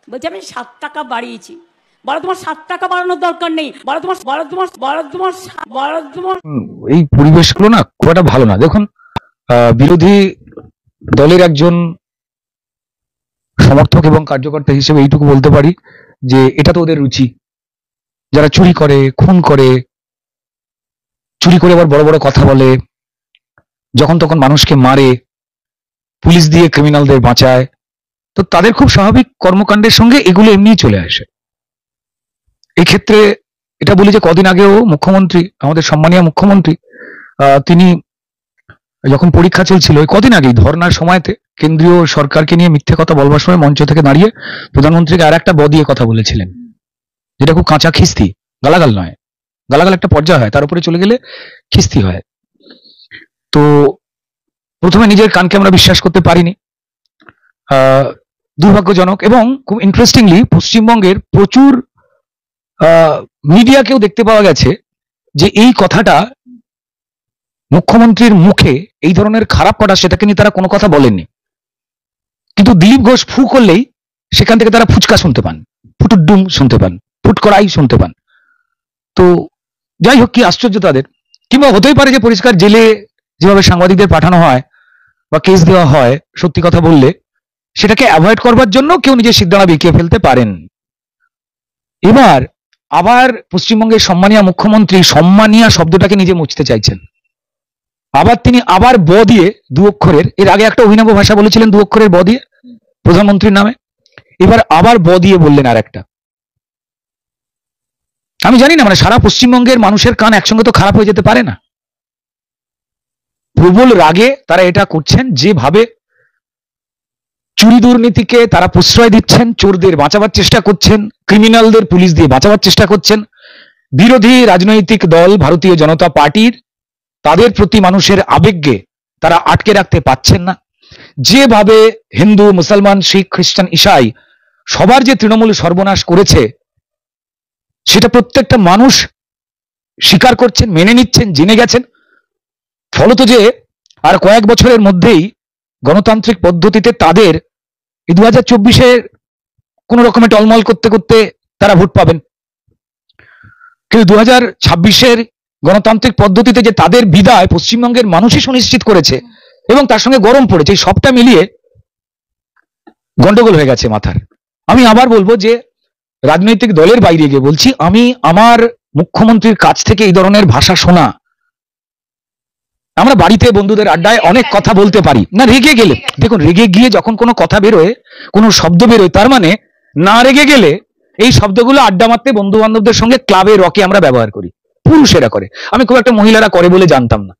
বলছি আমি 7 টাকা বাড়িয়েছি। বলো তোমার 7 টাকা বাড়ানোর দরকার নেই। এই পরিবেশগুলো না খুব একটা ভালো না। দেখুন, বিরোধী দলের একজন সমর্থক এবং কার্যকর্তা হিসেবে এইটুকু বলতে পারি যে এটা তো ওদের রুচি। যারা চুরি করে, খুন করে, চুরি করে আবার বড় বড় কথা বলে, যখন তখন মানুষকে মারে, পুলিশ দিয়ে ক্রিমিনালদের বাঁচায়, তো তাদের খুব স্বাভাবিক কর্মকাণ্ডের সঙ্গে এগুলো এমনিই চলে আসে। এক্ষেত্রে এটা বলি যে কদিন আগেও মুখ্যমন্ত্রী, আমাদের সম্মানীয় মুখ্যমন্ত্রী, তিনি যখন পরীক্ষা চলছিল ওই কদিন আগেই ধর্নার সময়তে কেন্দ্রীয় সরকারকে নিয়ে মিথ্যে কথা বলবার সময় মঞ্চ থেকে দাঁড়িয়ে প্রধানমন্ত্রীকে আর একটা দিয়ে কথা বলেছিলেন, যেটা খুব কাঁচা খিস্তি, গালাগাল নয়। গালাগাল একটা পর্যায় হয়, তার উপরে চলে গেলে খিস্তি হয়। তো প্রথমে নিজের কানকে আমরা বিশ্বাস করতে পারিনি, দুর্ভাগ্যজনক। এবং খুব ইন্টারেস্টিংলি পশ্চিমবঙ্গের প্রচুর মিডিয়াকেও দেখতে পাওয়া গেছে যে এই কথাটা মুখ্যমন্ত্রীর মুখে এই ধরনের খারাপ কথা, সেটাকে নিয়ে তারা কোনো কথা বলেননি, কিন্তু দিলীপ ঘোষ ফু করলেই সেখান থেকে তারা ফুচকা শুনতে পান, ফুটুডুম শুনতে পান, ফুট করাই শুনতে পান। তো যাই হোক, কি আশ্চর্য তাদের। কিংবা হতেই পারে যে পরিষ্কার জেলে যেভাবে সাংবাদিকদের পাঠানো হয় বা কেস দেওয়া হয় সত্যি কথা বললে, সেটাকে অ্যাভয়েড করবার জন্য কেউ নিজের সিদ্ধান্ত বেঁকিয়ে ফেলতে পারেন। এবার আবার পশ্চিমবঙ্গের সম্মানীয় মুখ্যমন্ত্রী সম্মানীয় শব্দটাকে নিজে মুছতে চাইছেন। আবার তিনি আবার ব দিয়ে 2 অক্ষরের, এর আগে একটা অভিনব ভাষা বলেছিলেন 2 অক্ষরের ব দিয়ে প্রধানমন্ত্রীর নামে, এবার আবার ব দিয়ে বললেন আর একটা। আমি জানি না, মানে সারা পশ্চিমবঙ্গের মানুষের কান একসঙ্গে তো খারাপ হয়ে যেতে পারে না। প্রবল রাগে তারা এটা করছেন, যেভাবে চুরি দুর্নীতিকে তারা প্রশ্রয় দিচ্ছেন, চোরদের বাঁচাবার চেষ্টা করছেন, ক্রিমিনালদের পুলিশ দিয়ে বাঁচাবার চেষ্টা করছেন। বিরোধী রাজনৈতিক দল ভারতীয় জনতা পার্টির তাদের প্রতি মানুষের আবেগকে তারা আটকে রাখতে পারছেন না। যেভাবে হিন্দু, মুসলমান, শিখ, খ্রিস্টান, ঈসাই সবার যে তৃণমূল সর্বনাশ করেছে, সেটা প্রত্যেকটা মানুষ স্বীকার করছেন, মেনে নিচ্ছেন, জেনে গেছেন। ফলত যে আর কয়েক বছরের মধ্যেই গণতান্ত্রিক পদ্ধতিতে তাদের এই 2024-এর কোন রকমে টলমল করতে করতে তারা ভোট পাবেন, কিন্তু 2026-এর গণতান্ত্রিক পদ্ধতিতে যে তাদের বিদায় পশ্চিমবঙ্গের মানুষই সুনিশ্চিত করেছে এবং তার সঙ্গে গরম পড়েছে, এই সবটা মিলিয়ে গন্ডগোল হয়ে গেছে মাথার। আমি আবার বলবো যে রাজনৈতিক দলের বাইরে গিয়ে বলছি, আমি আমার মুখ্যমন্ত্রীর কাছ থেকে এই ধরনের ভাষা শোনা, আমরা বাড়িতে বন্ধুদের আড্ডায় অনেক কথা বলতে পারি না, রেগে গেলে দেখুন, রেগে গিয়ে যখন কোনো কথা বেরোয়, কোনো শব্দ বেরোয়, তার মানে না রেগে গেলে এই শব্দগুলো আড্ডা মারতে বন্ধু বান্ধবদের সঙ্গে ক্লাবে রকে আমরা ব্যবহার করি, পুরুষেরা করে। আমি খুব একটা মহিলারা করে বলে জানতাম না।